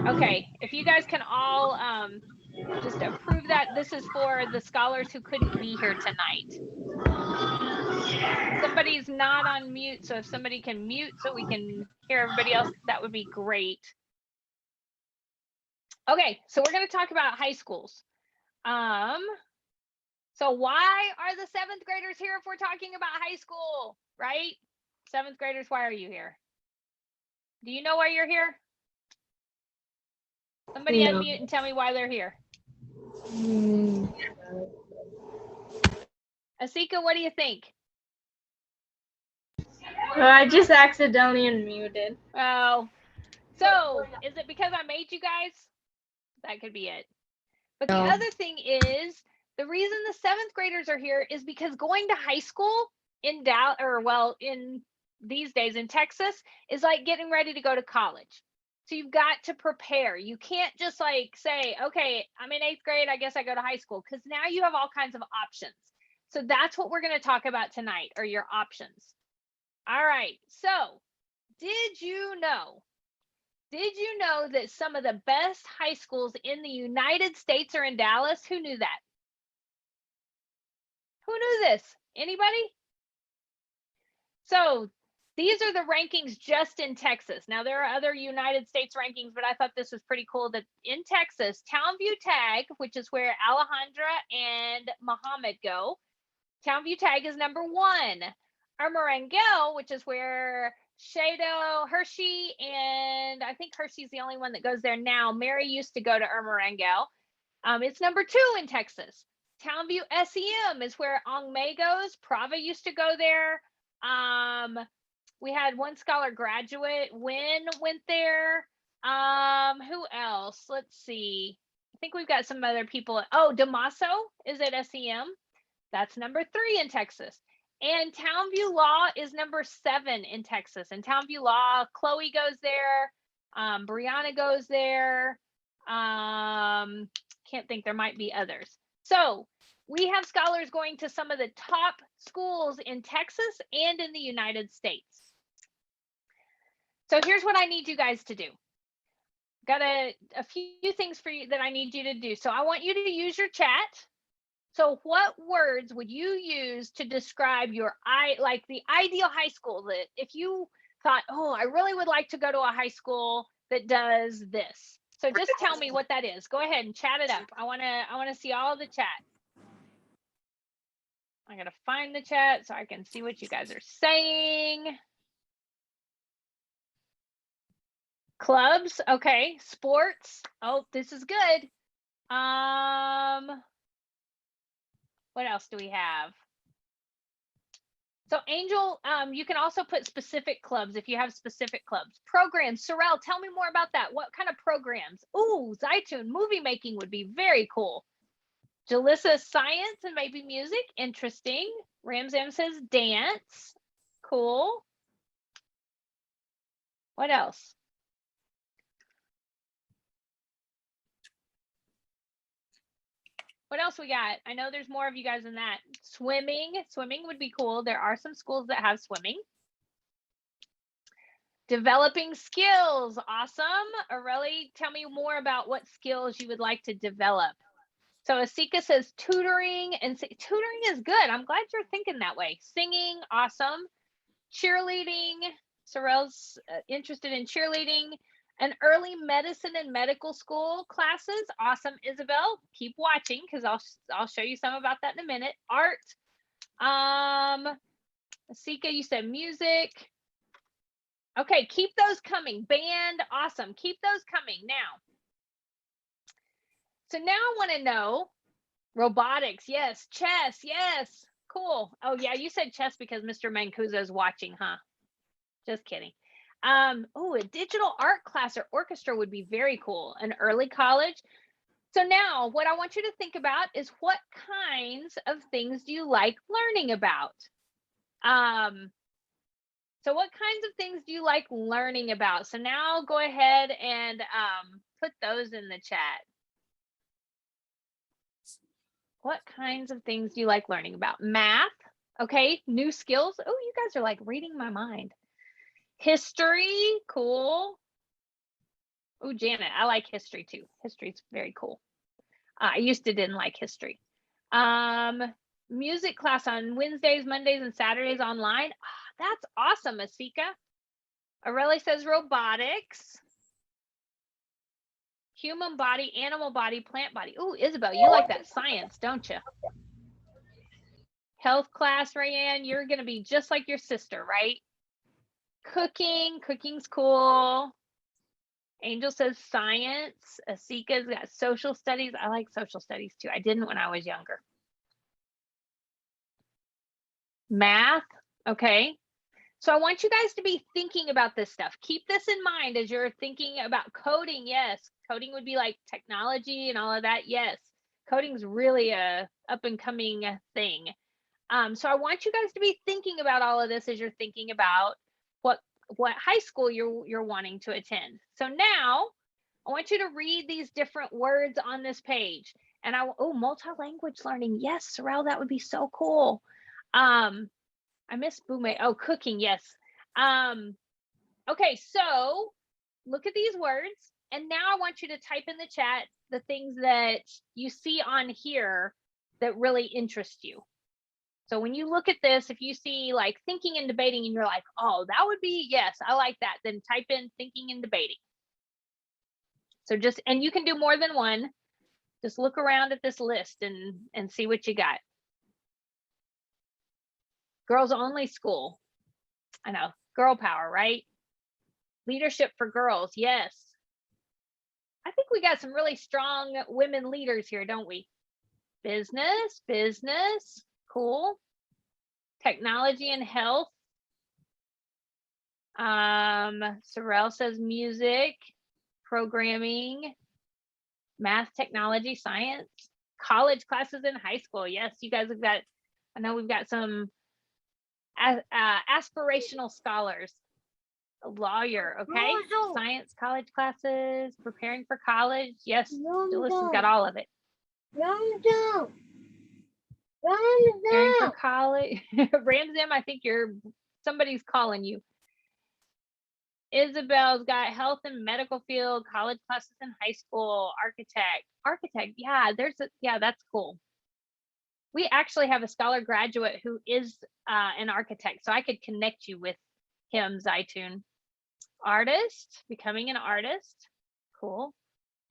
Okay, if you guys can all just approve that. This is for the scholars who couldn't be here tonight. Somebody's not on mute, so if somebody can mute so we can hear everybody else, that would be great. Okay, so we're going to talk about high schools. So why are the 7th graders here if we're talking about high school, right? 7th graders, why are you here? Do you know why you're here? Somebody unmute and tell me why they're here. Asika, what do you think? I just accidentally unmuted. Oh, so is it because I made you guys? That could be it. But the other thing is, the reason the 7th graders are here is because going to high school in Dallas, or well, in these days in Texas, is like getting ready to go to college. So you've got to prepare. You can't just like say, okay, I'm in 8th grade, I guess I go to high school, because now you have all kinds of options. So that's what we're going to talk about tonight, are your options. All right, so did you know that some of the best high schools in the United States are in Dallas? Who knew that? Who knew this? Anybody? So these are the rankings just in Texas. Now, there are other United States rankings, but I thought this was pretty cool that in Texas, Townview Tag, which is where Alejandra and Muhammad go, Townview Tag is number 1. Ermarangel, which is where Shado, Hershey, and I think Hershey's the only one that goes there now. Mary used to go to Ermarangel. It's number 2 in Texas. Townview SEM is where Ong May goes. Prava used to go there. We had one scholar graduate. Wynn went there. Who else? Let's see. I think we've got some other people. Oh, Damaso is at SEM. That's number 3 in Texas. And Townview Law is number 7 in Texas. And Townview Law, Chloe goes there. Brianna goes there. Can't think, there might be others. So we have scholars going to some of the top schools in Texas and in the United States. So here's what I need you guys to do. Got a few things for you that I need you to do. So I want you to use your chat. So what words would you use to describe your like the ideal high school, that if you thought, oh, I really would like to go to a high school that does this. So just tell me what that is. Go ahead and chat it up. I want to see all the chat. I got to find the chat so I can see what you guys are saying. Clubs, okay. Sports. Oh, this is good. What else do we have? So Angel, you can also put specific clubs if you have specific clubs. Programs, Sorrel, tell me more about that. What kind of programs? Ooh, Zaytun, movie making would be very cool. Jalissa, science and maybe music, interesting. Ramzam says dance, cool. What else? What else we got? I know there's more of you guys than that. Swimming would be cool. There are some schools that have swimming. Developing skills, awesome. Aurelie, tell me more about what skills you would like to develop. So Asika says tutoring, and tutoring is good. I'm glad you're thinking that way. Singing, awesome. Cheerleading, Sorrel's interested in cheerleading. And early medicine and medical school classes, awesome. Isabel, keep watching because I'll show you some about that in a minute. Art, Asika, you said music. Okay, keep those coming. Band, awesome. Keep those coming now. So now I want to know robotics. Yes. Chess. Yes. Cool. Oh, yeah. You said chess because Mr. Mancuso is watching, huh? Just kidding. Oh, a digital art class or orchestra would be very cool. An early college. So now what I want you to think about is what kinds of things do you like learning about? So what kinds of things do you like learning about? So now go ahead and put those in the chat. What kinds of things do you like learning about? Math, okay, new skills. Oh, you guys are like reading my mind. History, cool. Oh, Janet, I like history too. History's very cool. I used to didn't like history. Music class on Wednesdays, Mondays, and Saturdays online. Oh, that's awesome, Asika. Aurelie says robotics. Human body, animal body, plant body. Oh, Isabel, you like that science, don't you? Health class, Rayanne, you're going to be just like your sister, right? Cooking, cooking's cool. Angel says science. Asika's got social studies. I like social studies too. I didn't when I was younger. Math, okay. So I want you guys to be thinking about this stuff. Keep this in mind as you're thinking about coding. Yes, coding would be like technology and all of that. Yes, coding's really a up and coming thing. So I want you guys to be thinking about all of this as you're thinking about what high school you're wanting to attend. So now I want you to read these different words on this page. And multi-language learning. Yes, Sorrel, that would be so cool. I miss Boomay. Oh, cooking, yes. Okay, so look at these words. And now I want you to type in the chat the things that you see on here that really interest you. So when you look at this, if you see like thinking and debating and you're like, oh, that would be, yes, I like that, then type in thinking and debating. So and you can do more than one. Just look around at this list and see what you got. Girls only school. I know, girl power, right? Leadership for girls, yes. I think we got some really strong women leaders here, don't we? Business, cool. Technology and health. Sorrel says music, programming, math, technology, science, college classes in high school. Yes, you guys have got, I know we've got some aspirational scholars. A lawyer, okay? Science, college classes, preparing for college. Yes, Phyllis has got all of it. Preparing for college. Ramsam, I think somebody's calling you. Isabel's got health and medical field, college classes in high school, architect. Yeah, that's cool. We actually have a scholar graduate who is an architect, so I could connect you with him, Zaitun. Artist, becoming an artist. Cool.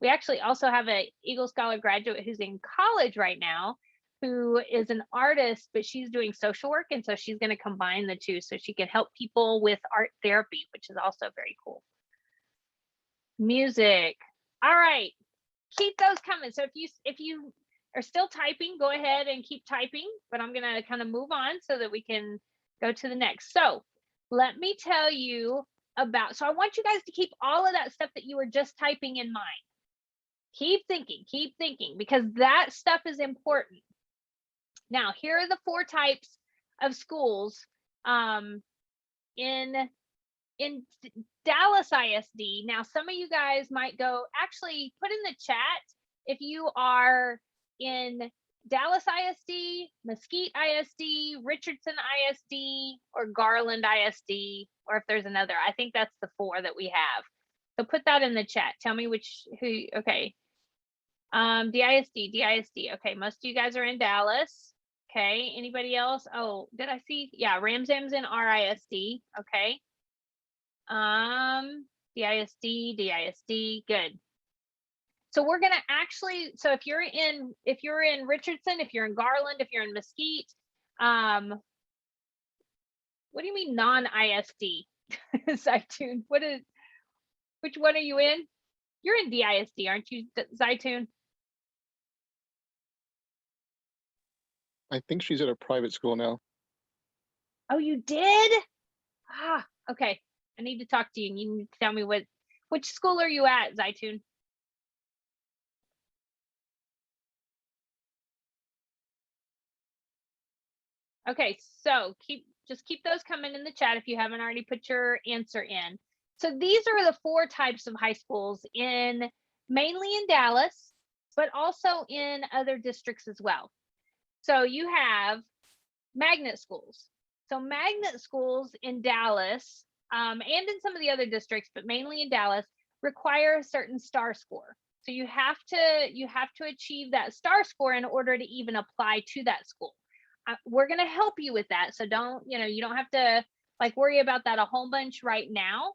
We actually also have an Eagle Scholar graduate who's in college right now, who is an artist, but she's doing social work. And so she's going to combine the two so she can help people with art therapy, which is also very cool. Music. All right. Keep those coming. So if you are still typing, go ahead and keep typing, but I'm going to kind of move on so that we can go to the next. So let me tell you so I want you guys to keep all of that stuff that you were just typing in mind. Keep thinking, because that stuff is important. Now, here are the 4 types of schools in Dallas ISD. Now, some of you guys might go, actually put in the chat if you are in Dallas ISD, Mesquite ISD, Richardson ISD, or Garland ISD, or if there's another. I think that's the 4 that we have. So put that in the chat. Tell me okay. DISD. Okay, most of you guys are in Dallas. Okay, anybody else? Oh, did I see? Yeah, Ramsam's in RISD. Okay. DISD, good. So we're going to so if you're in Richardson, if you're in Garland, if you're in Mesquite, what do you mean non-ISD? Zaitun, which one are you in? You're in DISD, aren't you, Zaitun? I think she's at a private school now. Oh, you did? Okay. I need to talk to you and you need to tell me which school are you at, Zaitun? Okay, so just keep those coming in the chat if you haven't already put your answer in. So these are the 4 types of high schools mainly in Dallas, but also in other districts as well. So you have magnet schools. So magnet schools in Dallas and in some of the other districts, but mainly in Dallas, require a certain STAR score. So you have to achieve that STAR score in order to even apply to that school. We're going to help you with that. So you don't have to like worry about that a whole bunch right now.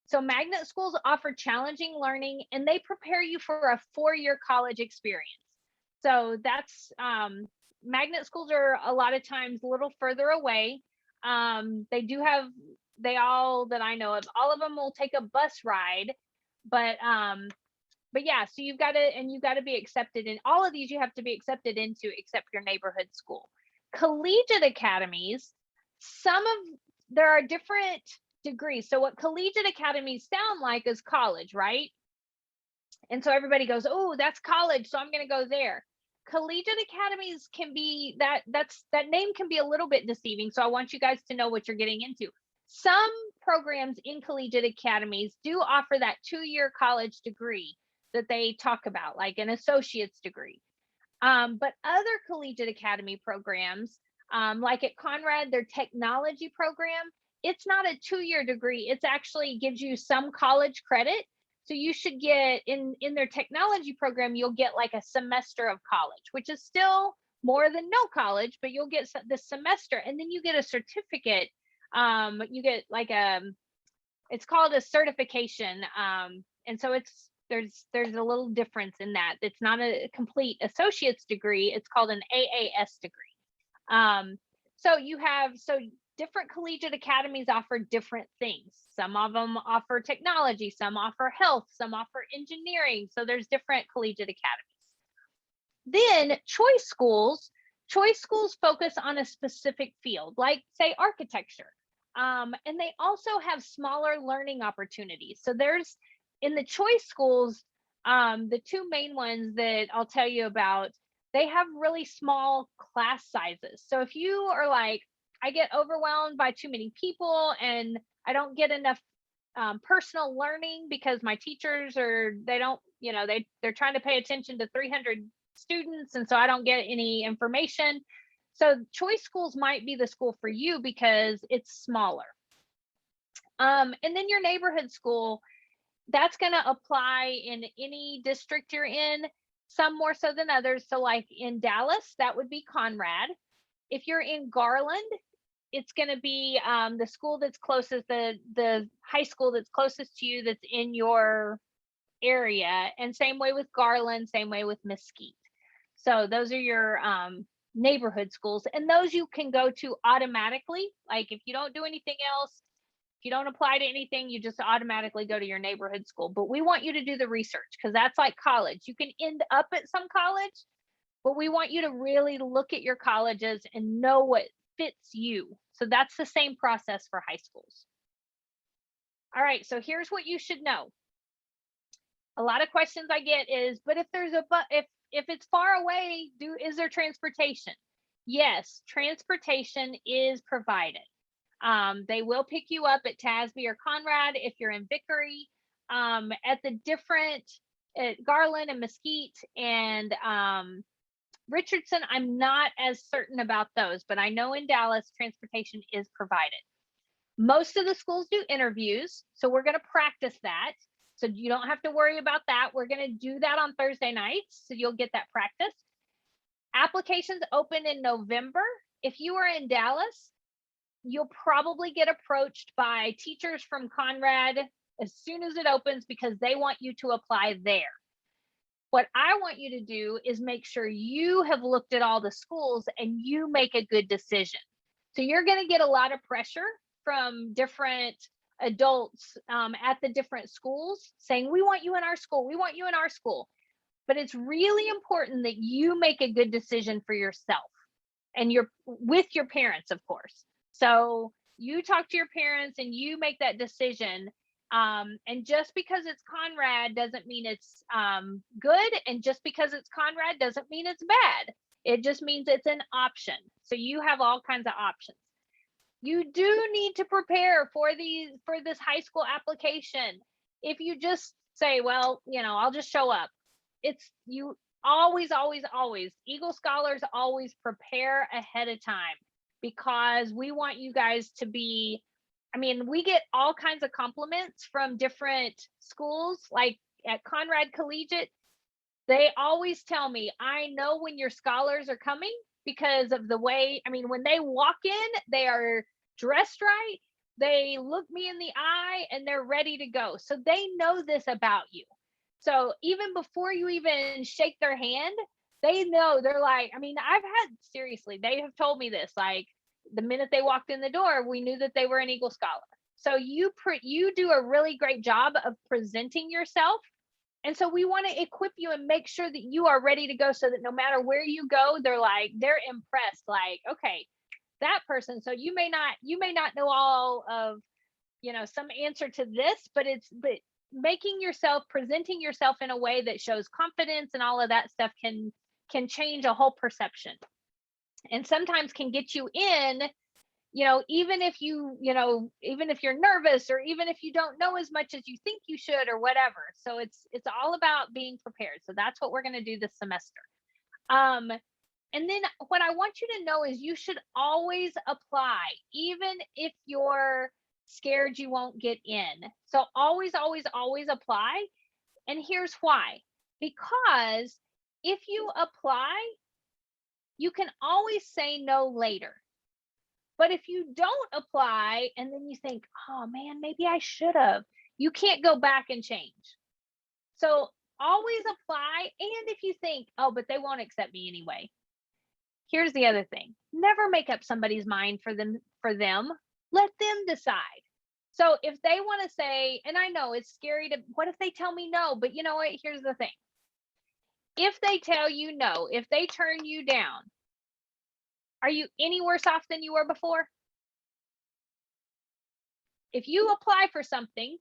So magnet schools offer challenging learning, and they prepare you for a 4-year college experience. So that's magnet schools are a lot of times a little further away. They all that I know of, all of them will take a bus ride, but yeah, so you've got to be accepted in all of these. You have to be accepted into, except your neighborhood school. Collegiate academies, there are different degrees. So what collegiate academies sound like is college, right? And so everybody goes, oh, that's college, so I'm going to go there. Collegiate academies can be that name can be a little bit deceiving. So I want you guys to know what you're getting into. Some programs in collegiate academies do offer that 2-year college degree that they talk about, like an associate's degree. But other collegiate academy programs, like at Conrad, their technology program, it's not a 2-year degree. It's actually gives you some college credit. So you should get in their technology program, you'll get like a semester of college, which is still more than no college, but you'll get the semester, and then you get a certificate. You get like it's called a certification. And so there's a little difference in that. It's not a complete associate's degree. It's called an AAS degree. So different collegiate academies offer different things. Some of them offer technology, some offer health, some offer engineering. So there's different collegiate academies. Then choice schools focus on a specific field, like say architecture. And they also have smaller learning opportunities. So there's in the choice schools, the 2 main ones that I'll tell you about, they have really small class sizes. So if you are like, I get overwhelmed by too many people and I don't get enough personal learning because my teachers they're trying to pay attention to 300 students, and so I don't get any information. So choice schools might be the school for you because it's smaller. And then your neighborhood school, that's going to apply in any district you're in, some more so than others. So like in Dallas, that would be Conrad. If you're in Garland, it's going to be the school that's closest, the high school that's closest to you, that's in your area. And same way with Garland, same way with Mesquite. So those are your neighborhood schools, and those you can go to automatically. Like if you don't do anything else, if you don't apply to anything, you just automatically go to your neighborhood school. But we want you to do the research, because that's like college. You can end up at some college, but we want you to really look at your colleges and know what fits you. So that's the same process for high schools. All right, so here's what you should know. A lot of questions I get is, but if it's far away, is there transportation? Yes, transportation is provided. They will pick you up at Tasby or Conrad if you're in Vickery. At the different Garland and Mesquite and Richardson, I'm not as certain about those, but I know in Dallas, transportation is provided. Most of the schools do interviews, so we're going to practice that. So you don't have to worry about that. We're going to do that on Thursday nights, so you'll get that practice. Applications open in November. If you are in Dallas, you'll probably get approached by teachers from Conrad as soon as it opens, because they want you to apply there. What I want you to do is make sure you have looked at all the schools and you make a good decision. So you're going to get a lot of pressure from different adults at the different schools saying, we want you in our school, we want you in our school. But it's really important that you make a good decision for yourself, and you're with your parents, of course. So you talk to your parents and you make that decision. And just because it's Conrad doesn't mean it's good. And just because it's Conrad doesn't mean it's bad. It just means it's an option. So you have all kinds of options. You do need to prepare for this high school application. If you just say, well, I'll just show up. You always, Eagle Scholars always prepare ahead of time, because we want you guys to be I mean, we get all kinds of compliments from different schools, like at Conrad Collegiate. They always tell me, I know when your scholars are coming because of the way, I mean, when they walk in, they are dressed right. They look me in the eye and they're ready to go. So they know this about you. So even before you even shake their hand, they know. They're like, I mean, I've had, seriously, they have told me this, like the minute they walked in the door, we knew that they were an Eagle Scholar. So you do a really great job of presenting yourself. And so we want to equip you and make sure that you are ready to go, so that no matter where you go, they're impressed, like, okay, that person. So you may not know all of, some answer to this, but presenting yourself in a way that shows confidence and all of that stuff can change a whole perception, and sometimes can get you in, even if you're nervous, or even if you don't know as much as you think you should, or whatever. So it's all about being prepared. So that's what we're going to do this semester. And then what I want you to know is you should always apply, even if you're scared you won't get in. So always apply. And here's why. Because if you apply, you can always say no later. But if you don't apply and then you think, oh man, maybe I should have, you can't go back and change. So always apply. And if you think, oh, but they won't accept me anyway, here's the other thing. Never make up somebody's mind for them. Let them decide. So if they want to say, and I know it's scary what if they tell me no? But you know what? Here's the thing. If they tell you no, if they turn you down, are you any worse off than you were before? If you apply for something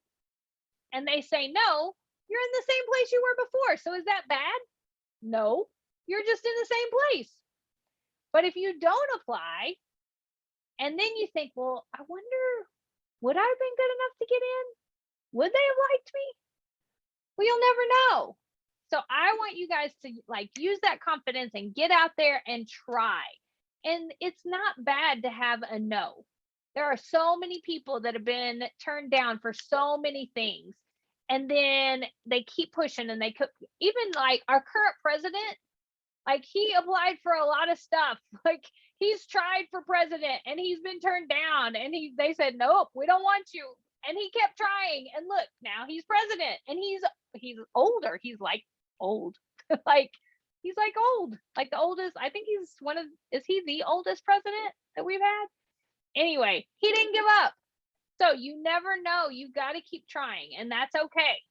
and they say no, you're in the same place you were before. So is that bad? No, you're just in the same place. But if you don't apply and then you think, well, I wonder, would I have been good enough to get in? Would they have liked me? Well, you'll never know. So I want you guys to use that confidence and get out there and try. And it's not bad to have a no. There are so many people that have been turned down for so many things. And then they keep pushing, and even our current president, he applied for a lot of stuff. He's tried for president and he's been turned down, and they said, nope, we don't want you. And he kept trying, and look, now he's president, and he's older. He's old. He's old, the oldest. I think is he the oldest president that we've had? Anyway, he didn't give up. So you never know. You got to keep trying, and that's okay.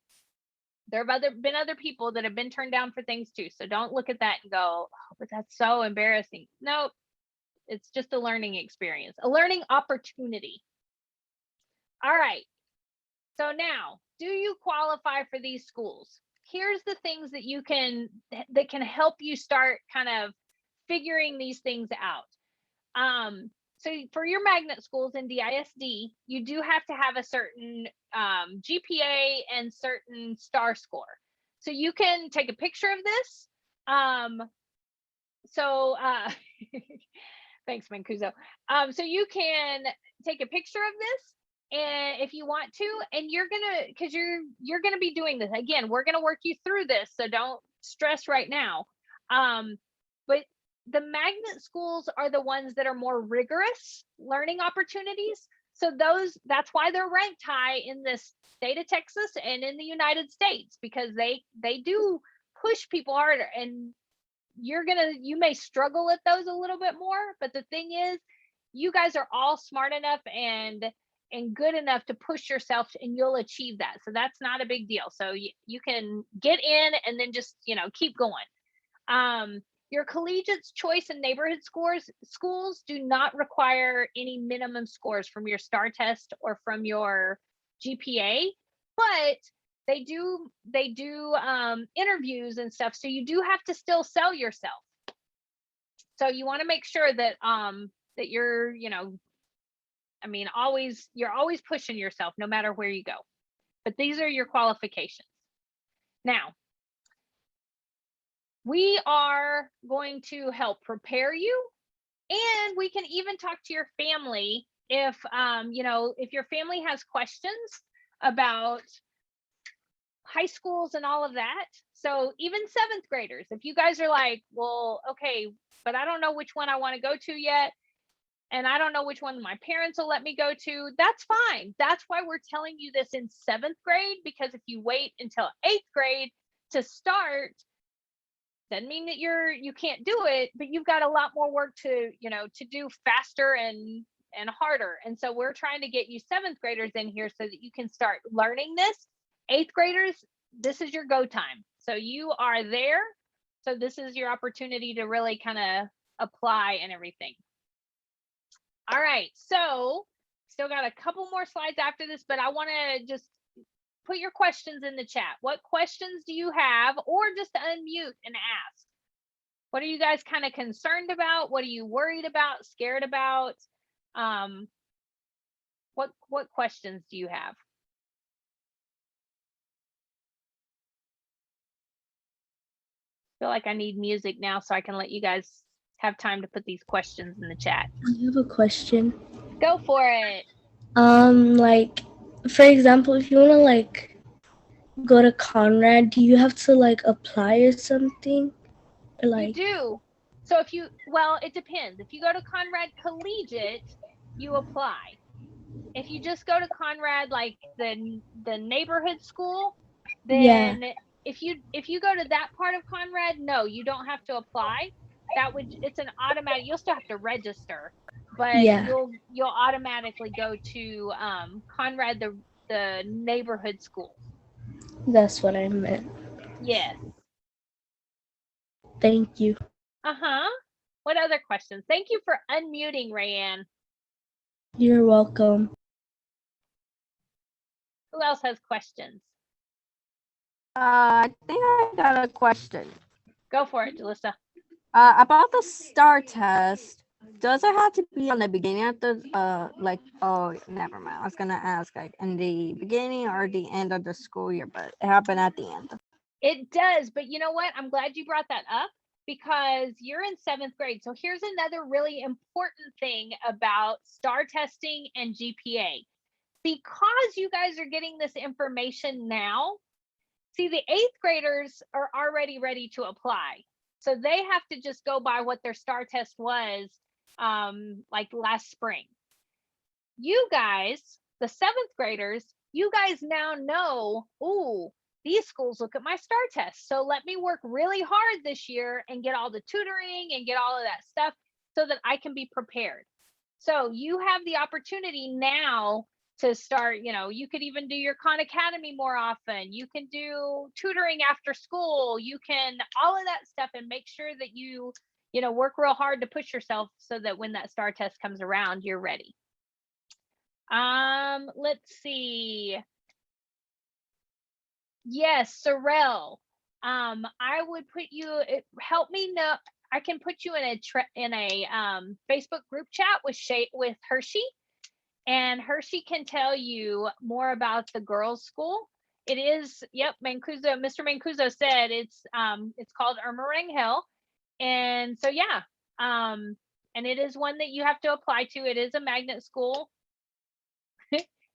There have been other people that have been turned down for things too. So don't look at that and go, oh, but that's so embarrassing. No, it's just a learning experience, a learning opportunity. All right. So now, do you qualify for these schools? Here's the things that can help you start kind of figuring these things out. So for your magnet schools in DISD, you do have to have a certain GPA and certain star score. So you can take a picture of this. Thanks, Mancuso. So you can take a picture of this, and if you want to, and you're gonna be doing this again. We're gonna work you through this, so don't stress right now. But the magnet schools are the ones that are more rigorous learning opportunities. So that's why they're ranked high in this state of Texas and in the United States, because they do push people harder. And you may struggle at those a little bit more, but the thing is, you guys are all smart enough and good enough to push yourself, and you'll achieve that. So that's not a big deal. So you can get in and then just keep going. Your Collegiates, Choice, and Neighborhood schools do not require any minimum scores from your STAR test or from your GPA, but they do interviews and stuff. So you do have to still sell yourself. So you want to make sure that that you're you're always pushing yourself no matter where you go. But these are your qualifications. Now, we are going to help prepare you, and we can even talk to your family if if your family has questions about high schools and all of that. So even 7th graders, if you guys are like, well, okay, but I don't know which one I want to go to yet, and I don't know which one my parents will let me go to, that's fine. That's why we're telling you this in 7th grade, because if you wait until 8th grade to start, doesn't mean that you can't do it, but you've got a lot more work to do faster and harder. And so we're trying to get you 7th graders in here so that you can start learning this. 8th graders, this is your go time. So you are there. So this is your opportunity to really kind of apply and everything. All right, so still got a couple more slides after this, but I want to just put your questions in the chat. What questions do you have, or just unmute and ask? What are you guys kind of concerned about? What are you worried about, scared about? What questions do you have? I feel like I need music now so I can let you guys have time to put these questions in the chat. I have a question. Go for it. Like, for example, if you want to like go to Conrad, do you have to like apply or something? Or, like, you do. So it depends. If you go to Conrad Collegiate, you apply. If you just go to Conrad, like the neighborhood school, then if you go to that part of Conrad, no, you don't have to apply. It's an automatic. You'll still have to register, but you'll automatically go to Conrad, the neighborhood school. That's what I meant. Yes. Thank you. What other questions? Thank you for unmuting, Rayanne. You're welcome. Who else has questions? I think I got a question. Go for it, Jalissa. About the STAR test, does it have to be on the beginning of the never mind. I was gonna ask like in the beginning or the end of the school year, but it happened at the end. It does, but you know what? I'm glad you brought that up, because you're in 7th grade. So here's another really important thing about STAR testing and GPA. Because you guys are getting this information now, see, the 8th graders are already ready to apply. So they have to just go by what their STAR test was like last spring. You guys, the 7th graders, you guys now know, ooh, these schools look at my STAR test. So let me work really hard this year and get all the tutoring and get all of that stuff so that I can be prepared. So you have the opportunity now to start, you could even do your Khan Academy more often. You can do tutoring after school. You can all of that stuff, and make sure that you work real hard to push yourself so that when that STAR test comes around, you're ready. Let's see. Yes, Sorrel. I would put you, help me know. I can put you in a Facebook group chat with Hershey, and Hershey can tell you more about the girls' school. It is, yep, Mancuso. Mr. Mancuso said it's called Irma Rangel, and so yeah, and it is one that you have to apply to. It is a magnet school.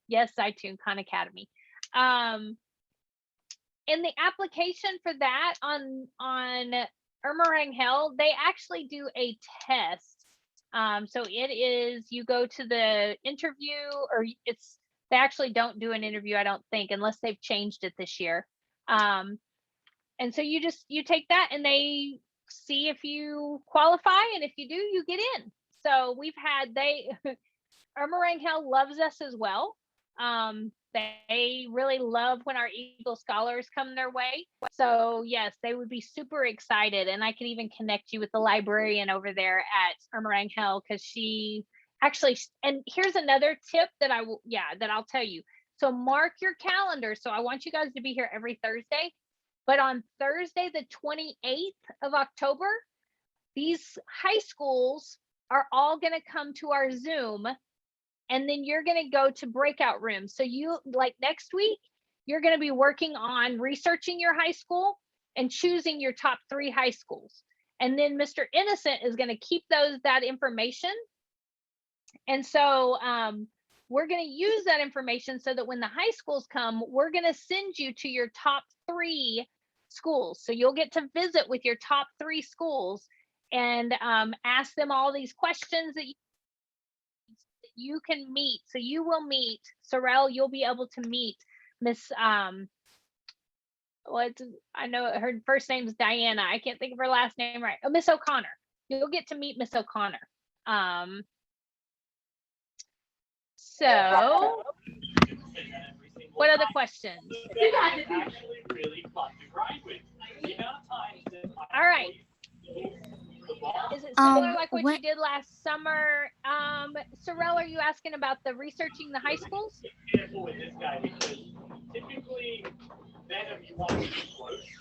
Yes, iTunes Khan Academy. In the application for that on Irma Rangel, they actually do a test. So it is, you go to the interview, or they actually don't do an interview, I don't think, unless they've changed it this year. And so you take that, and they see if you qualify, and if you do, you get in. So Irma Rangel loves us as well. They really love when our Eagle Scholars come their way. So yes, they would be super excited, and I could even connect you with the librarian over there at Irma Rangel, because she actually, and here's another tip that I'll tell you. So mark your calendar. So I want you guys to be here every Thursday, but on Thursday, the 28th of October, these high schools are all going to come to our Zoom, and then you're going to go to breakout rooms. So you, like next week, you're going to be working on researching your high school and choosing your top 3 high schools. And then Mr. Innocent is going to keep that information, And so we're going to use that information so that when the high schools come, we're going to send you to your top 3 schools. So you'll get to visit with your top 3 schools and ask them all these questions that you can meet. So you will meet, Sorrel, you'll be able to meet Miss, I know her first name is Diana. I can't think of her last name right. Oh, Miss O'Connor. You'll get to meet Miss O'Connor. So what other questions? All right. Is it similar like what you did last summer? Sorrel, are you asking about the researching the high schools?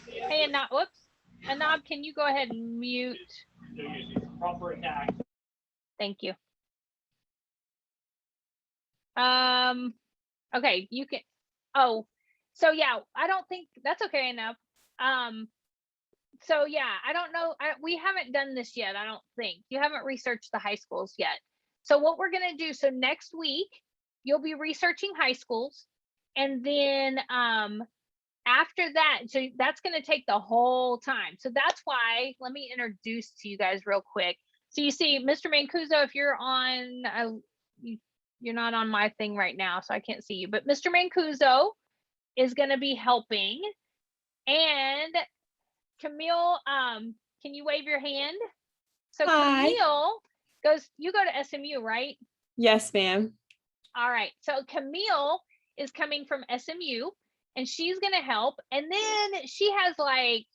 Hey, Anab, whoops. Anab, can you go ahead and mute? Thank you. Okay, you can. Oh, so yeah, I don't think that's okay, Anab. So yeah, I don't know. We haven't done this yet. I don't think you haven't researched the high schools yet. So what we're going to do, so next week you'll be researching high schools, and then after that, so that's going to take the whole time. So that's why, let me introduce to you guys real quick. So you see Mr. Mancuso, if you're on, you're not on my thing right now, so I can't see you, but Mr. Mancuso is going to be helping. And Camille, can you wave your hand? So Hi. Camille you go to SMU, right? Yes, ma'am. All right. So Camille is coming from SMU and she's going to help. And then she has like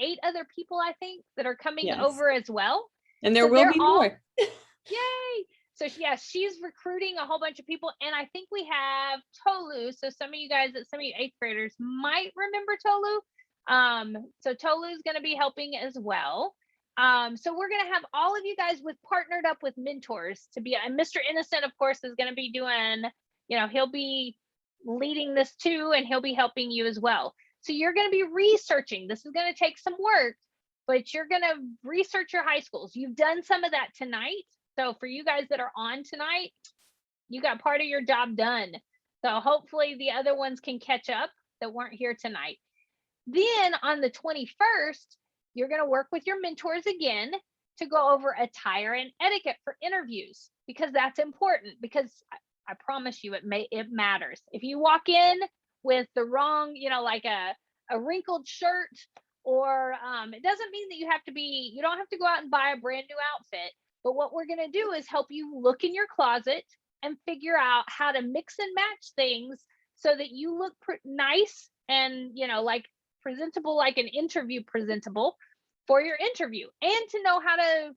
8 other people, I think, that are coming over as well. And there will be more. Yay. So yeah, she's recruiting a whole bunch of people. And I think we have Tolu. So some of you guys, some of you 8th graders might remember Tolu. So Tolu is going to be helping as well. So we're going to have all of you guys partnered up with mentors to be, and Mr. Innocent, of course, is going to be doing, he'll be leading this too, and he'll be helping you as well. So you're going to be researching. This is going to take some work, but you're going to research your high schools. You've done some of that tonight. So for you guys that are on tonight, you got part of your job done. So hopefully the other ones can catch up that weren't here tonight. Then on the 21st, you're going to work with your mentors again to go over attire and etiquette for interviews, because that's important, because I promise you it matters. If you walk in with the wrong, like a wrinkled shirt, or it doesn't mean that you don't have to go out and buy a brand new outfit. But what we're going to do is help you look in your closet and figure out how to mix and match things so that you look nice and, like presentable, like an interview presentable for your interview, and to know how to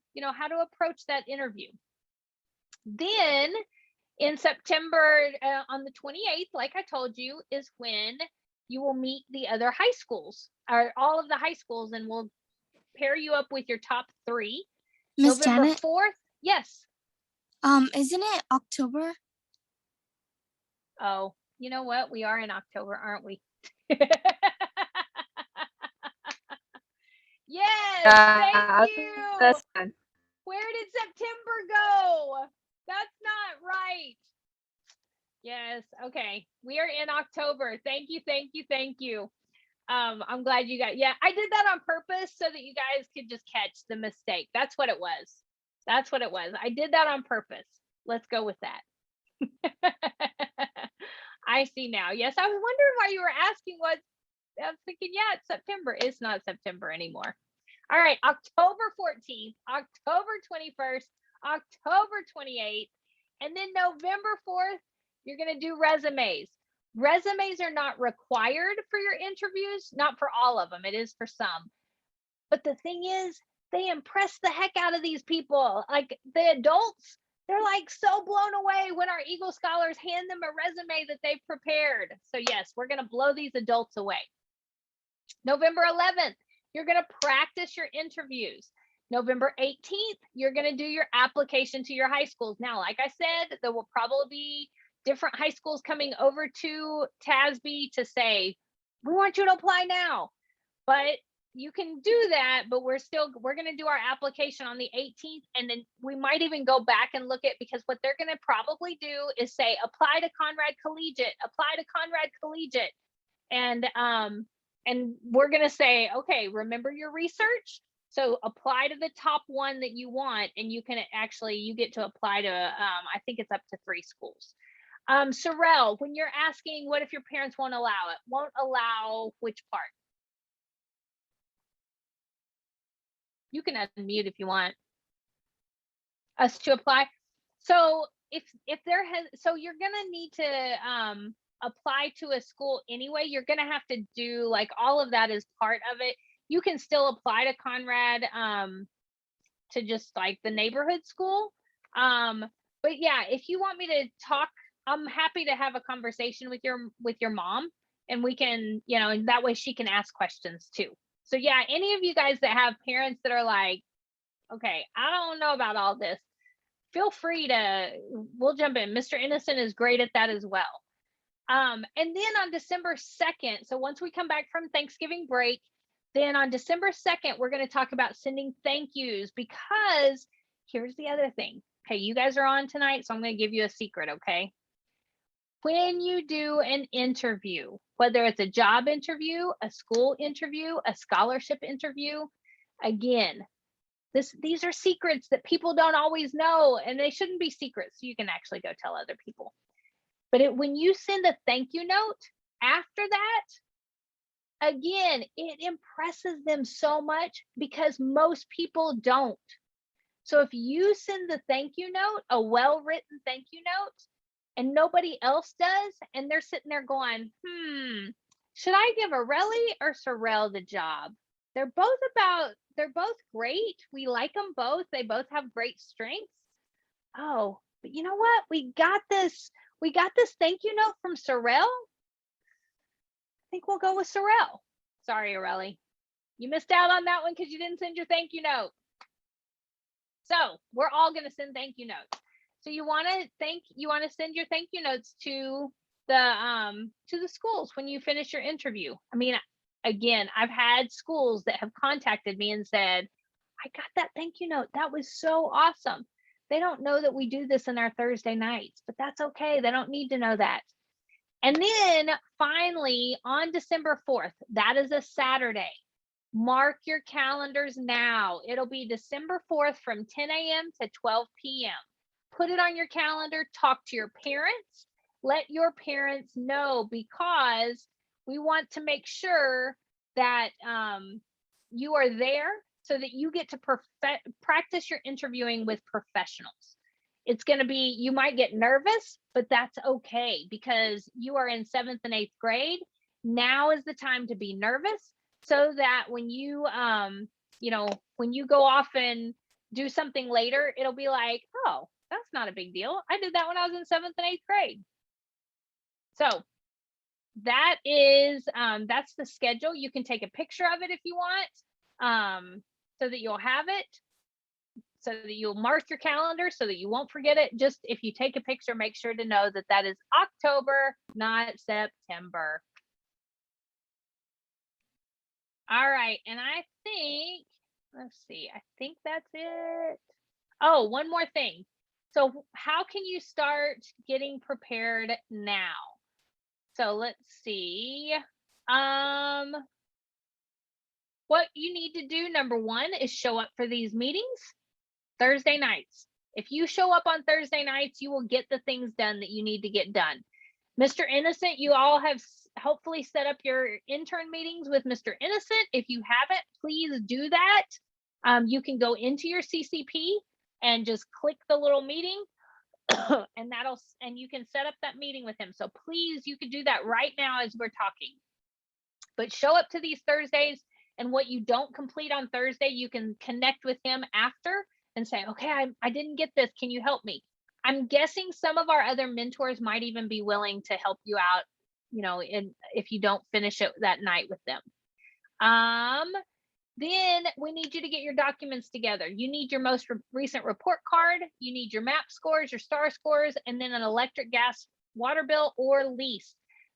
approach that interview. Then in September, on the 28th, like I told you, is when you will meet the other high schools, or all of the high schools, and we'll pair you up with your top 3. Miss November Janet? 4th. Yes. Isn't it October? Oh, you know what? We are in October, aren't we? Yes, thank you. That's good. Where did September go? That's not right. Yes, okay. We are in October. Thank you, thank you, thank you. I'm glad you got, I did that on purpose so that you guys could just catch the mistake. That's what it was. That's what it was. I did that on purpose. Let's go with that. I see now. Yes, I was wondering why you were asking what. I was thinking, it's September. It's not September anymore. All right, October 14th, October 21st, October 28th, and then November 4th, you're going to do resumes. Resumes are not required for your interviews, not for all of them. It is for some. But the thing is, they impress the heck out of these people. Like the adults, they're like so blown away when our Eagle Scholars hand them a resume that they've prepared. So yes, we're going to blow these adults away. November 11th, you're going to practice your interviews. November 18th, you're going to do your application to your high schools. Now, like I said, there will probably be different high schools coming over to TASB to say, we want you to apply now. But you can do that, but we're going to do our application on the 18th. And then we might even go back and look at, because what they're going to probably do is say, apply to Conrad Collegiate, apply to Conrad Collegiate. And we're going to say, okay, remember your research. So apply to the top one that you want, and you can actually, you get to apply to, I think it's up to 3 schools. Sorrel, when you're asking, what if your parents won't allow it? Won't allow which part? You can unmute if you want us to apply. So if there has, so you're gonna need to apply to a school anyway. You're gonna have to do like all of that as part of it. You can still apply to Conrad to just like the neighborhood school. But yeah, if you want me to talk, I'm happy to have a conversation with your mom, and we can, you know, and that way she can ask questions too. So yeah, any of you guys that have parents that are like, okay, I don't know about all this, feel free to, we'll jump in. Mr. Innocent is great at that as well. And then on December 2nd, so once we come back from Thanksgiving break, then on December 2nd, we're going to talk about sending thank yous, because here's the other thing. Okay, you guys are on tonight, so I'm going to give you a secret, okay? When you do an interview, whether it's a job interview, a school interview, a scholarship interview, again, these are secrets that people don't always know, and they shouldn't be secrets. So you can actually go tell other people. But when you send a thank you note after that, again, it impresses them so much, because most people don't. So if you send the thank you note, a well-written thank you note, and nobody else does, and they're sitting there going, should I give Aurelie or Sorrel the job? They're both great. We like them both. They both have great strengths. Oh, but you know what? We got this thank you note from Sorrel. I think we'll go with Sorrel. Sorry, Aurelie. You missed out on that one because you didn't send your thank you note. So we're all going to send thank you notes. So you want to send your thank you notes to the schools when you finish your interview. I mean, again, I've had schools that have contacted me and said, I got that thank you note. That was so awesome. They don't know that we do this in our Thursday nights, but that's okay. They don't need to know that. And then finally, on December 4th, that is a Saturday. Mark your calendars now. It'll be December 4th from 10 a.m. to 12 p.m. Put it on your calendar. Talk to your parents. Let your parents know, because we want to make sure that you are there so that you get to practice your interviewing with professionals. It's going to be, you might get nervous, but that's okay, because you are in 7th and 8th grade. Now is the time to be nervous, so that when you, when you go off and do something later, it'll be like, oh, that's not a big deal. I did that when I was in 7th and 8th grade. So that is, that's the schedule. You can take a picture of it if you want, so that you'll have it, so that you'll mark your calendar, so that you won't forget it. Just if you take a picture, make sure to know that that is October, not September. All right, and I think, let's see, I think that's it. Oh, one more thing. So how can you start getting prepared now? So let's see. What you need to do, number one, is show up for these meetings Thursday nights. If you show up on Thursday nights, you will get the things done that you need to get done. Mr. Innocent, you all have hopefully set up your intern meetings with Mr. Innocent. If you haven't, please do that. You can go into your CCP and just click the little meeting and you can set up that meeting with him. So please, you could do that right now as we're talking. But show up to these Thursdays, and what you don't complete on Thursday, you can connect with him after and say, okay, I didn't get this. Can you help me? I'm guessing some of our other mentors might even be willing to help you out, if you don't finish it that night with them. Then we need you to get your documents together. You need your most recent report card. You need your MAP scores, your STAR scores, and then an electric, gas, water bill or lease.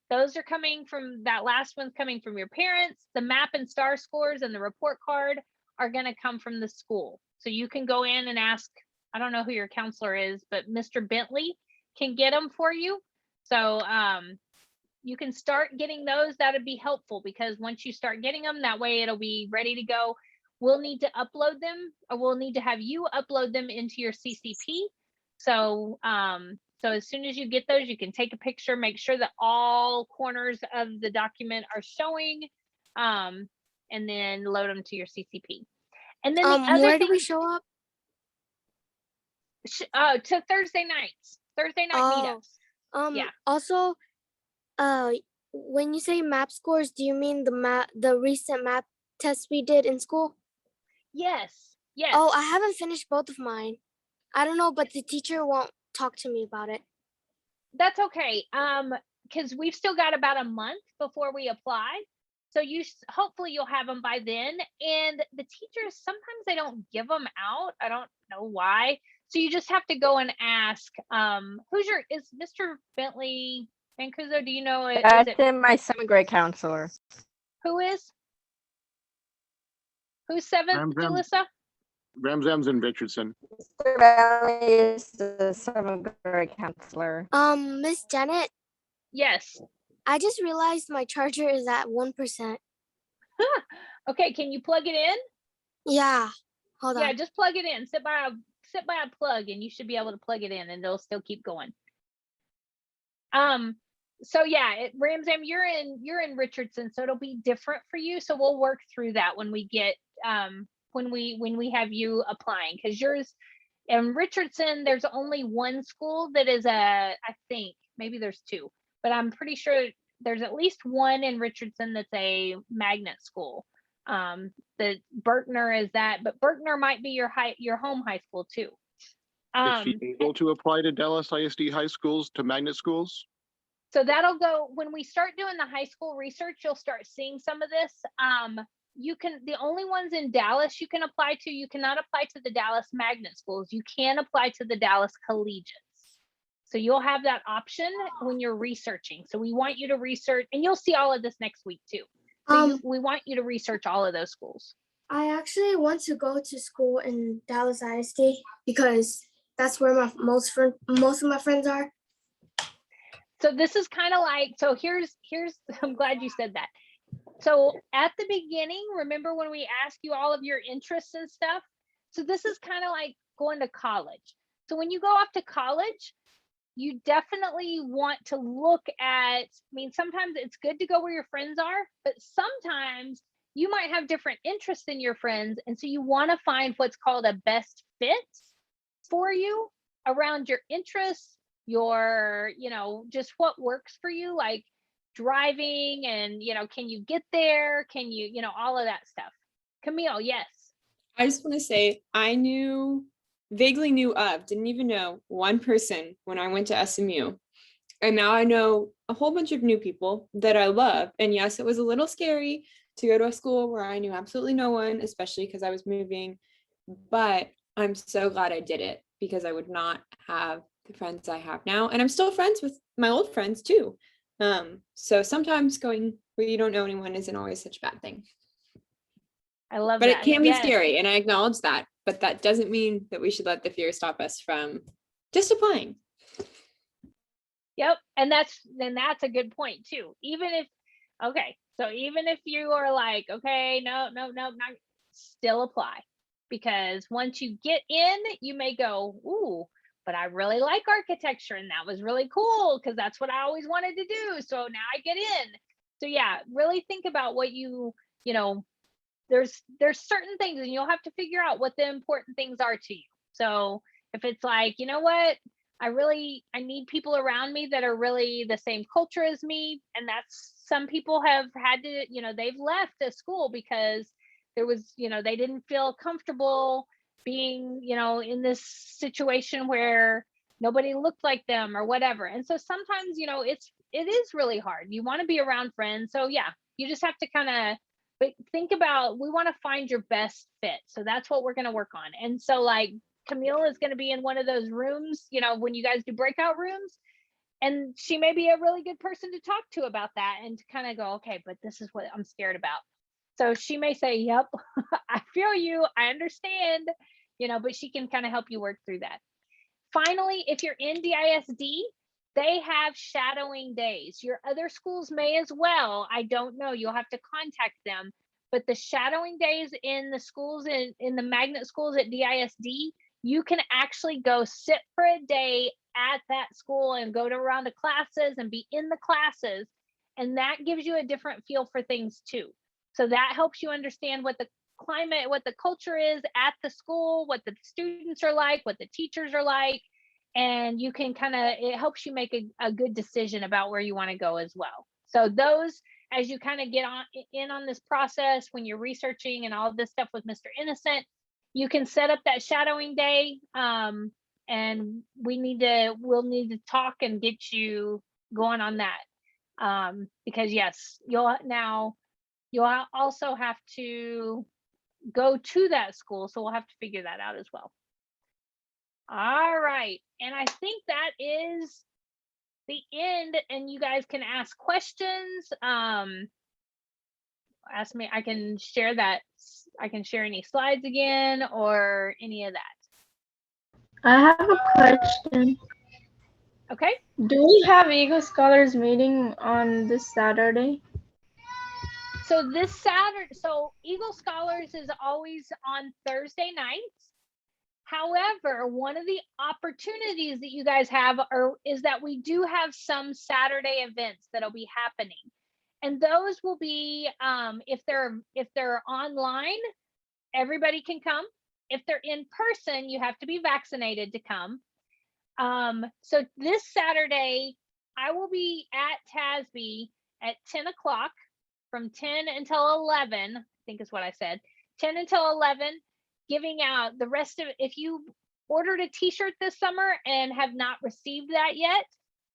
Those are coming from, that last one's coming from your parents. The map and star scores and the report card are going to come from the school. So you can go in and ask, I don't know who your counselor is, but Mr. Bentley can get them for you. So you can start getting those. That would be helpful, because once you start getting them, that way it'll be ready to go. We'll need to upload them, or we'll need to have you upload them into your CCP. So so as soon as you get those, you can take a picture, make sure that all corners of the document are showing, and then load them to your CCP. And then the other where thing, do we show up? to Thursday night meetups. Yeah. Also, when you say map scores, do you mean the recent map tests we did in school? Yes. Yes. Oh, I haven't finished both of mine. I don't know, but the teacher won't talk to me about it. That's okay. Because we've still got about a month before we apply. So hopefully you'll have them by then. And the teachers, sometimes they don't give them out. I don't know why. So you just have to go and ask, is Mr. Bentley Mancuso, do you know? That's in my 7th grade counselor. Who is? Who's 7th, Jalissa? Ramzam's in Richardson. Mr. Bentley is the 7th grade counselor. Miss Janet, Yes. I just realized my charger is at 1%. Okay, can you plug it in? Yeah, hold on. Yeah, just plug it in. Sit by a plug, and you should be able to plug it in, and it'll still keep going. So yeah, Ramzam, you're in Richardson, so it'll be different for you. So we'll work through that when we get when we have you applying, because yours in Richardson, there's only one school that is I think maybe there's two, but I'm pretty sure there's at least one in Richardson that's a magnet school. The Berkner is that, but Berkner might be your home high school too. Is she able to apply to Dallas ISD high schools, to magnet schools? So that'll go when we start doing the high school research. You'll start seeing some of this. The only ones in Dallas you can apply to, you cannot apply to the Dallas magnet schools. You can apply to the Dallas Collegiates. So you'll have that option when you're researching. So we want you to research, and you'll see all of this next week too. So we want you to research all of those schools. I actually want to go to school in Dallas ISD because that's where most of my friends are. So this is kind of like, so here's, I'm glad you said that. So at the beginning, remember when we asked you all of your interests and stuff? So this is kind of like going to college. So when you go off to college, you definitely want to look at, sometimes it's good to go where your friends are, but sometimes you might have different interests than your friends. And so you want to find what's called a best fit for you around your interests, your, just what works for you, like driving and, can you get there? Can you, all of that stuff. Camille, yes. I just want to say, vaguely knew of, didn't even know one person when I went to SMU. And now I know a whole bunch of new people that I love. And yes, it was a little scary to go to a school where I knew absolutely no one, especially because I was moving. But I'm so glad I did it, because I would not have the friends I have now. And I'm still friends with my old friends too. So sometimes going where you don't know anyone isn't always such a bad thing. I love that. But it can be scary, and I acknowledge that. But that doesn't mean that we should let the fear stop us from just applying. Yep. And that's a good point too. Even if you are like, okay, no, not, still apply. Because once you get in, you may go, ooh, but I really like architecture, and that was really cool because that's what I always wanted to do. So now I get in. So yeah, really think about what there's certain things, and you'll have to figure out what the important things are to you. So if it's like, you know what, I need people around me that are really the same culture as me. And that's, some people have had to, they've left a school because there was, they didn't feel comfortable being, in this situation where nobody looked like them or whatever. And so sometimes, it is really hard. You want to be around friends. So yeah, you just have to kind of, but think about, we want to find your best fit. So that's what we're going to work on. And so like Camille is going to be in one of those rooms, when you guys do breakout rooms, And she may be a really good person to talk to about that and to kind of go, okay, but this is what I'm scared about. So she may say, yep, I feel you, I understand, but she can kind of help you work through that. Finally, if you're in DISD, they have shadowing days. Your other schools may as well. I don't know. You'll have to contact them. But the shadowing days in the schools, in the magnet schools at DISD, you can actually go sit for a day at that school and go to around the classes and be in the classes. And that gives you a different feel for things too. So that helps you understand what the climate, what the culture is at the school, what the students are like, what the teachers are like. And you can it helps you make a good decision about where you want to go as well. So those, as you kind of get on this process, when you're researching and all of this stuff with Mr. Innocent, you can set up that shadowing day. And we'll need to talk and get you going on that. Because yes, you'll also have to go to that school. So we'll have to figure that out as well. All right. And I think that is the end, and you guys can ask questions. Ask me, I can share that. I can share any slides again or any of that. I have a question. Okay. Do we have Eagle Scholars meeting on this Saturday? So this Saturday, so Eagle Scholars is always on Thursday nights. However, one of the opportunities that you guys have is that we do have some Saturday events that'll be happening. And those will be, if they're online, everybody can come. If they're in person, you have to be vaccinated to come. So this Saturday, I will be at TASB at 10 o'clock from 10 until 11, I think is what I said, 10 until 11, giving out the rest of, if you ordered a t-shirt this summer and have not received that yet,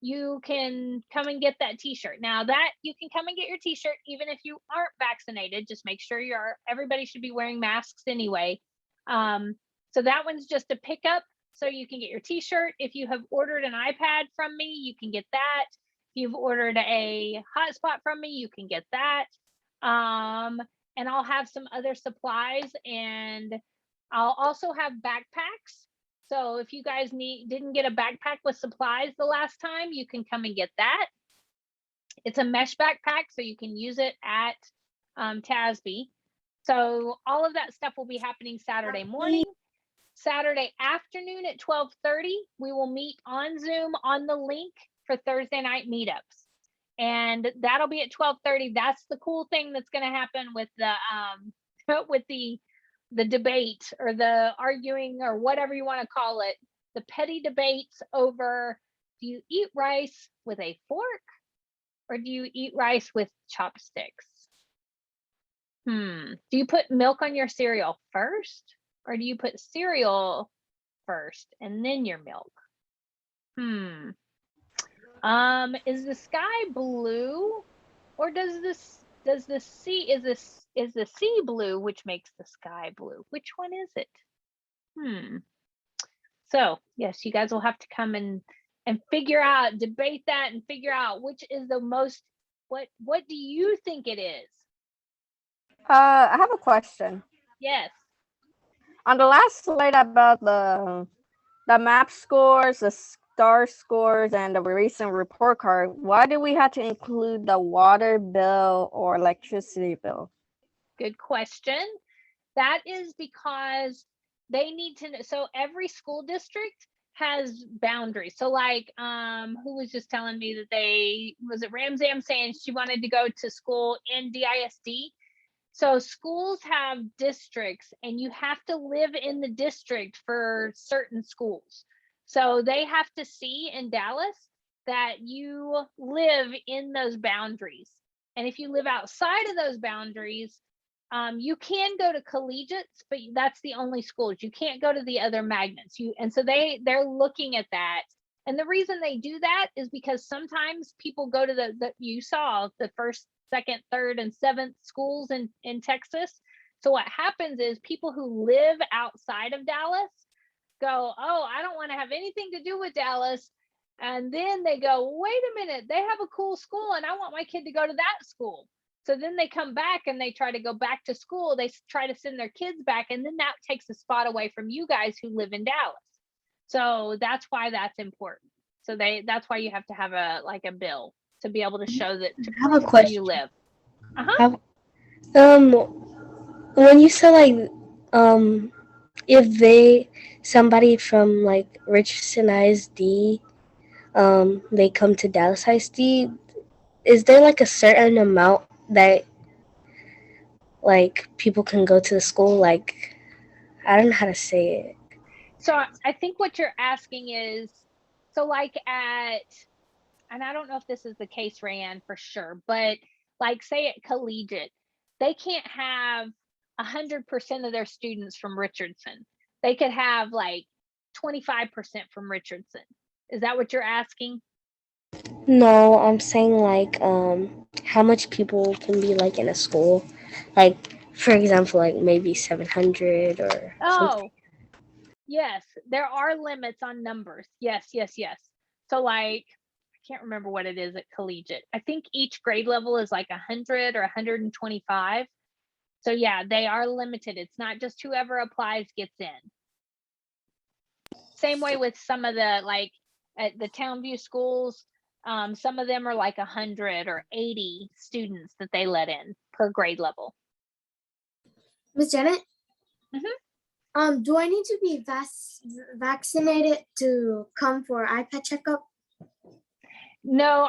you can come and get that t-shirt. Now that you can come and get your t-shirt, even if you aren't vaccinated, just make sure everybody should be wearing masks anyway. So that one's just a pickup. So you can get your t-shirt. If you have ordered an iPad from me, you can get that. If you've ordered a hotspot from me, you can get that. And I'll have some other supplies, and I'll also have backpacks. So if you guys didn't get a backpack with supplies the last time, you can come and get that. It's a mesh backpack, so you can use it at TASB. So all of that stuff will be happening Saturday morning. Saturday afternoon at 12:30, we will meet on Zoom on the link for Thursday night meetups. And that'll be at 12:30. That's the cool thing that's going to happen with the debate or the arguing or whatever you want to call it, the petty debates over, do you eat rice with a fork or do you eat rice with chopsticks? Do you put milk on your cereal first or do you put cereal first and then your milk? Is the sky blue or is the sea blue, which makes the sky blue? Which one is it? So yes, you guys will have to come and debate that and figure out which is the most, what do you think it is? I have a question. Yes. On the last slide about the map scores, the star scores, and the recent report card, why do we have to include the water bill or electricity bill? Good question. That is because they need to know. So every school district has boundaries. So like, who was just telling me that was it Ramsam saying she wanted to go to school in DISD? So schools have districts and you have to live in the district for certain schools. So they have to see in Dallas that you live in those boundaries. And if you live outside of those boundaries, you can go to Collegiates, but that's the only schools. You can't go to the other magnets. And so they're looking at that. And the reason they do that is because sometimes people go to you saw the first, second, third, and seventh schools in Texas. So what happens is people who live outside of Dallas go, oh, I don't want to have anything to do with Dallas. And then they go, wait a minute, they have a cool school and I want my kid to go to that school. So then they come back and they try to go back to school. They try to send their kids back. And then that takes a spot away from you guys who live in Dallas. So that's why that's important. So that's why you have to have a bill to be able to show that to I have a prove where question. you live. Uh-huh. When you said like if somebody from like Richardson ISD they come to Dallas ISD, is there like a certain amount that like people can go to the school? Like, I don't know how to say it. So I think what you're asking is, so like and I don't know if this is the case, Rayanne, for sure, but like say at Collegiate, they can't have 100% of their students from Richardson. They could have like 25% from Richardson. Is that what you're asking? No, I'm saying like how much people can be like in a school, like for example, like maybe 700 or something. Yes, there are limits on numbers. Yes. So like I can't remember what it is at Collegiate. I think each grade level is like 100 or 125. So yeah, they are limited. It's not just whoever applies gets in. Same way with some of the like at the Townview schools, some of them are like 100 or 80 students that they let in per grade level. Miss Janet? Mm-hmm. Do I need to be vaccinated to come for iPad checkup? No,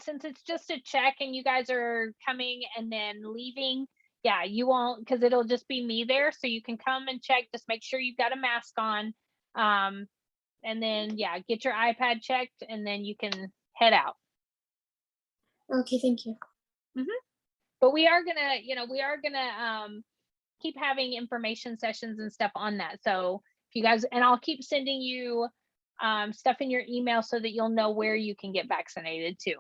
since it's just a check and you guys are coming and then leaving, yeah, you won't, because it'll just be me there. So you can come and check, just make sure you've got a mask on. And then, yeah, get your iPad checked and then you can head out. Okay, thank you. But we are gonna keep having information sessions and stuff on that. So if you guys, and I'll keep sending you stuff in your email so that you'll know where you can get vaccinated too.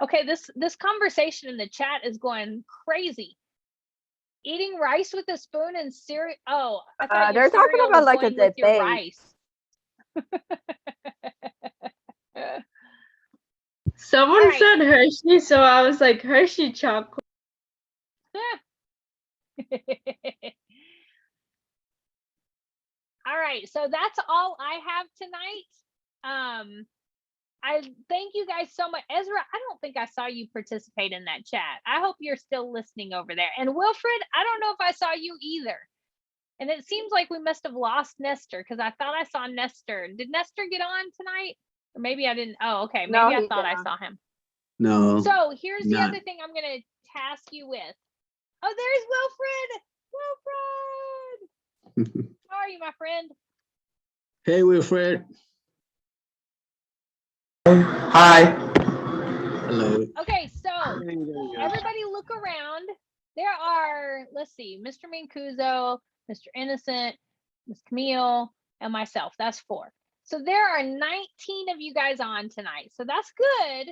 Okay, this conversation in the chat is going crazy. Eating rice with a spoon and cereal. Oh, I thought your they're talking cereal about was like a going with your debate. rice. Someone right. said Hershey, so I was like Hershey chocolate. All right, so that's all I have tonight. I thank you guys so much. Ezra, I don't think I saw you participate in that chat. I hope you're still listening over there. And Wilfred, I don't know if I saw you either. And it seems like we must have lost Nestor because I thought I saw Nestor. Did Nestor get on tonight? Or maybe I didn't. Oh, okay. Maybe No, I he thought I didn't. saw him. No. So here's the not. other thing I'm going to task you with. Oh, there's Wilfred. Wilfred. How are you, my friend? Hey, Wilfred. Hi. Hello. Okay, so everybody look around. There are, let's see, Mr. Mancuso, Mr. Innocent, Miss Camille, and myself. That's 4. So there are 19 of you guys on tonight. So that's good.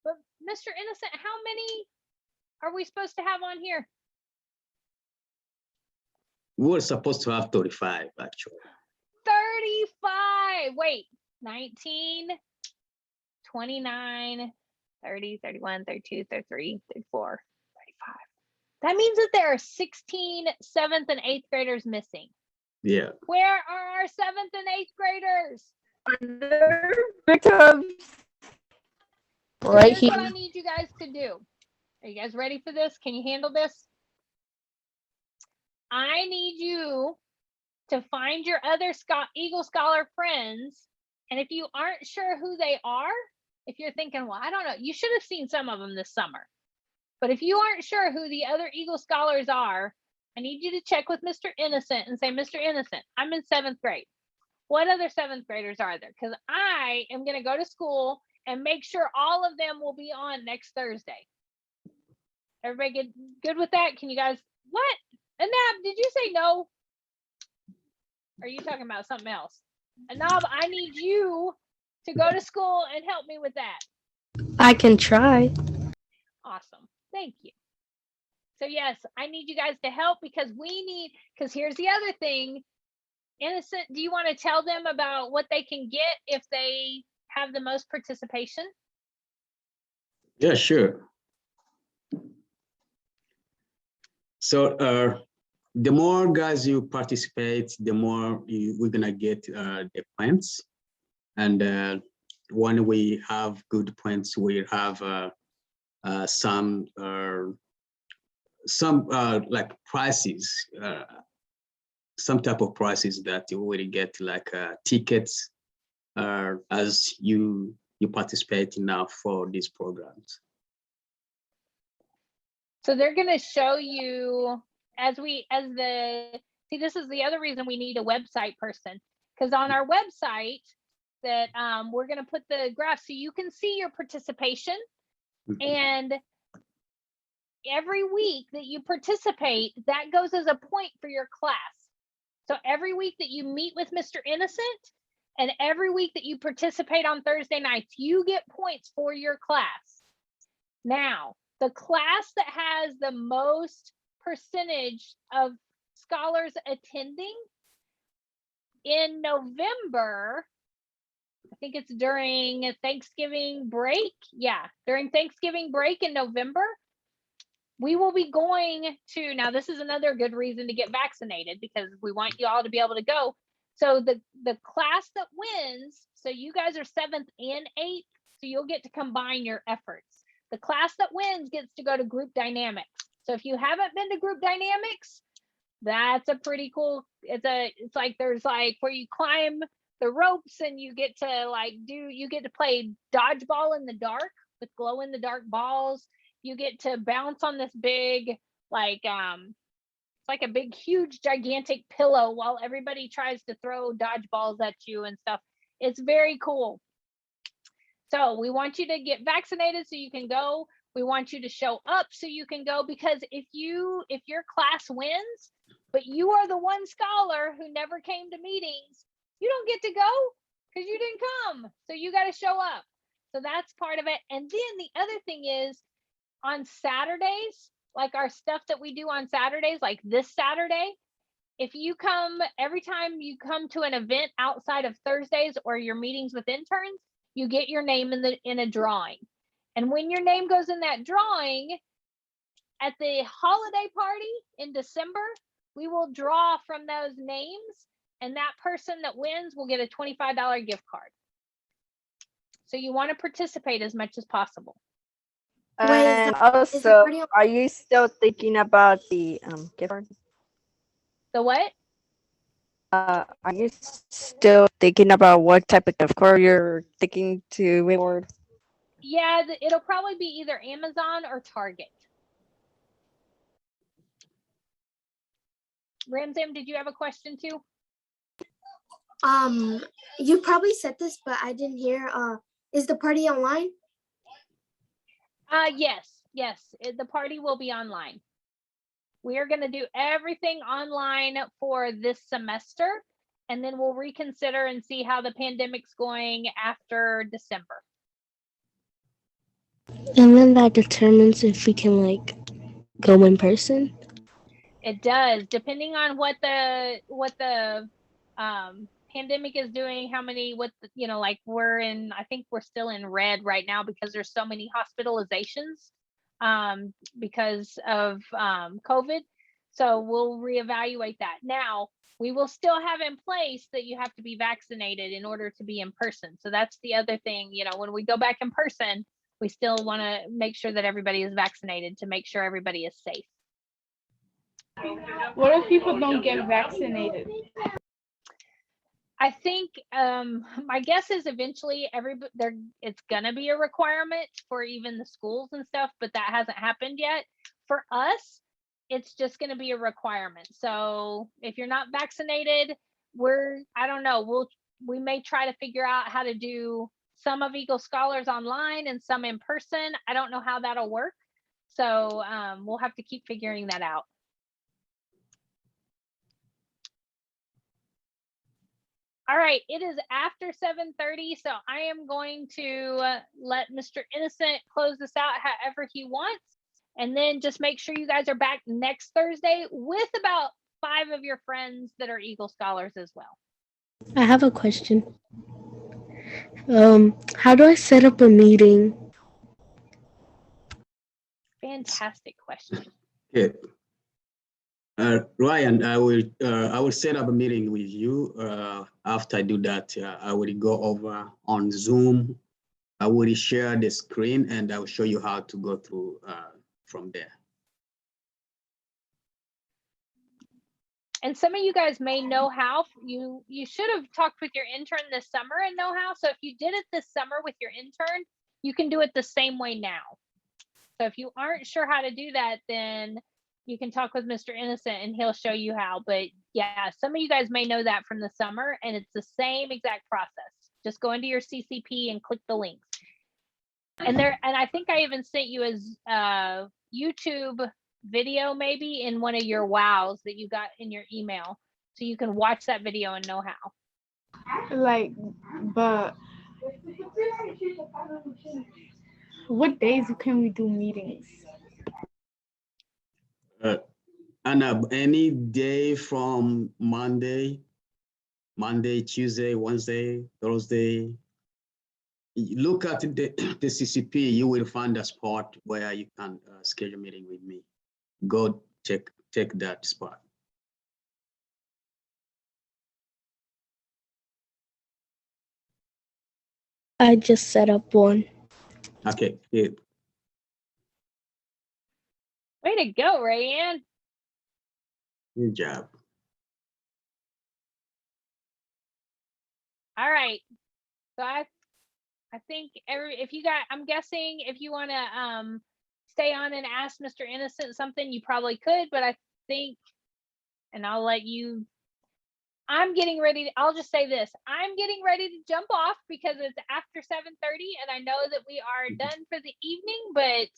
But Mr. Innocent, how many are we supposed to have on here? We were supposed to have 35, actually. 35. Wait, 19, 29, 30, 31, 32, 33, 34, 35. That means that there are 16 7th and 8th graders missing. Yeah. Where are our 7th and 8th graders? They're victims. So Right here's what here. I need you guys to do. Are you guys ready for this? Can you handle this? I need you to find your other Eagle Scholar friends. And if you aren't sure who they are, if you're thinking, well, I don't know, you should have seen some of them this summer. But if you aren't sure who the other Eagle Scholars are, I need you to check with Mr. Innocent and say, Mr. Innocent, I'm in 7th grade. What other 7th graders are there? Because I am going to go to school and make sure all of them will be on next Thursday. Everybody get good with that? Can you guys, what? Anab, did you say no? Or are you talking about something else? Anab, I need you to go to school and help me with that. I can try. Awesome. Thank you. So yes, I need you guys to help because here's the other thing. Innocent, do you want to tell them about what they can get if they have the most participation? Yeah, sure. So the more guys you participate, the more we're gonna get the points. And when we have good points, we have some like prizes, some type of prizes that you will get, like tickets as you participate now for these programs. So they're going to show you see, this is the other reason we need a website person, because on our website that we're going to put the graph so you can see your participation. And every week that you participate, that goes as a point for your class. So every week that you meet with Mr. Innocent and every week that you participate on Thursday nights, you get points for your class. Now, the class that has the most percentage of scholars attending in November, I think it's during Thanksgiving break. Yeah, during Thanksgiving break in November, we will be going to, now this is another good reason to get vaccinated, because we want you all to be able to go. So the class that wins, so you guys are 7th and 8th, so you'll get to combine your efforts. The class that wins gets to go to group dynamics. So if you haven't been to group dynamics, that's a pretty cool, it's like there's like where you climb the ropes and you get to play dodgeball in the dark with glow in the dark balls. You get to bounce on this big, like it's like a big, huge, gigantic pillow while everybody tries to throw dodgeballs at you and stuff. It's very cool. So we want you to get vaccinated so you can go. We want you to show up so you can go, because if your class wins, but you are the one scholar who never came to meetings, you don't get to go because you didn't come. So you got to show up. So that's part of it. And then the other thing is, on Saturdays, like our stuff that we do on Saturdays, like this Saturday, if you come, every time you come to an event outside of Thursdays or your meetings with interns, you get your name in a drawing. And when your name goes in that drawing, at the holiday party in December, we will draw from those names, and that person that wins will get a $25 gift card. So you want to participate as much as possible. And also, are you still thinking about the gift card? The what? Are you still thinking about what type of gift card you're thinking to reward? Yeah, it'll probably be either Amazon or Target. Ramzam, did you have a question too? You probably said this, but I didn't hear. Is the party online? Yes. The party will be online. We are going to do everything online for this semester, and then we'll reconsider and see how the pandemic's going after December. And then that determines if we can like go in person. It does, depending on what the pandemic is doing, like I think we're still in red right now because there's so many hospitalizations because of COVID. So we'll reevaluate that. Now, we will still have in place that you have to be vaccinated in order to be in person. So that's the other thing, when we go back in person, we still want to make sure that everybody is vaccinated to make sure everybody is safe. What if people don't get vaccinated? I think my guess is eventually it's gonna be a requirement for even the schools and stuff, but that hasn't happened yet. For us, it's just gonna be a requirement. So if you're not vaccinated, I don't know, we may try to figure out how to do some of Eagle Scholars online and some in person. I don't know how that'll work. So we'll have to keep figuring that out. All right, it is after 7:30, so I am going to let Mr. Innocent close this out however he wants, and then just make sure you guys are back next Thursday with about 5 of your friends that are Eagle Scholars as well. I have a question. How do I set up a meeting? Fantastic question. Good. Ryan, I will set up a meeting with you. After I do that, I will go over on Zoom. I will share the screen and I will show you how to go through from there. And some of you guys may know how. You should have talked with your intern this summer and know how. So if you did it this summer with your intern, you can do it the same way now. So if you aren't sure how to do that, then you can talk with Mr. Innocent and he'll show you how. But yeah, some of you guys may know that from the summer, and it's the same exact process. Just go into your CCP and click the links. And I think I even sent you a YouTube video maybe in one of your wows that you got in your email, so you can watch that video and know how. Like, but what days can we do meetings? Anna, any day from Monday, Tuesday, Wednesday, Thursday. Look at the CCP, you will find a spot where you can schedule a meeting with me. Go take that spot. I just set up one. Okay, good. Way to go, Rayanne. Good job. All right. So I think if you got, I'm guessing if you want to stay on and ask Mr. Innocent something, you probably could, but I think, and I'll let you, I'm getting ready to, I'll just say this, I'm getting ready to jump off because it's after 7:30 and I know that we are done for the evening, but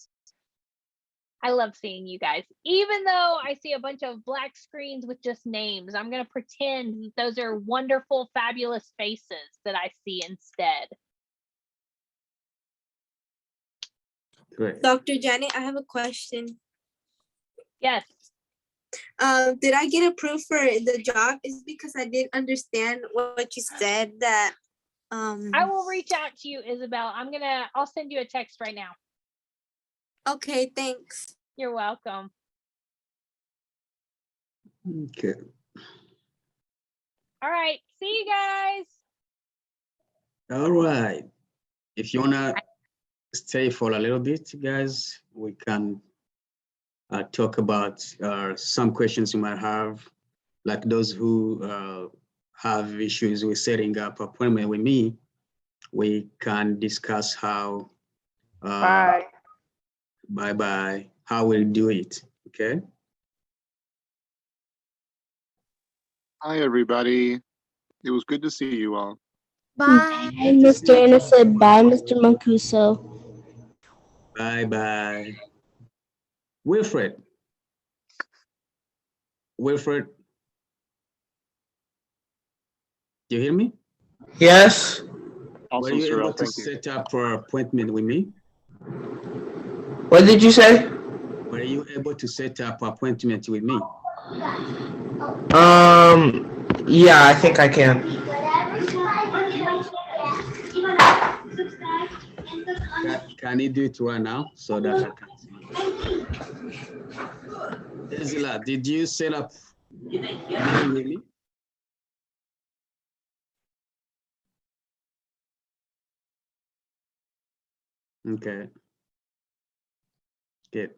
I love seeing you guys. Even though I see a bunch of black screens with just names, I'm going to pretend that those are wonderful, fabulous faces that I see instead. Great. Dr. Janet, I have a question. Yes. Did I get approved for the job? Is because I didn't understand what you said that I will reach out to you, Isabel. I'll send you a text right now. Okay, thanks. You're welcome. Okay. All right. See you guys. All right. If you wanna stay for a little bit, guys, we can talk about some questions you might have, like those who have issues with setting up appointment with me. We can discuss how bye, how we'll do it, okay? Hi, everybody. It was good to see you all. Bye. Bye, Mr. Innocent. Bye, Mr. Mancuso. Bye. Wilfred, do you hear me? Yes. Were Awesome, you able Cyril. to Thank you. set up an appointment with me? What did you say? Were you able to set up an appointment with me? Yeah, I think I can. Can you do it right now so that I can see you? Ezila, did you set up a meeting with me? Okay. Good.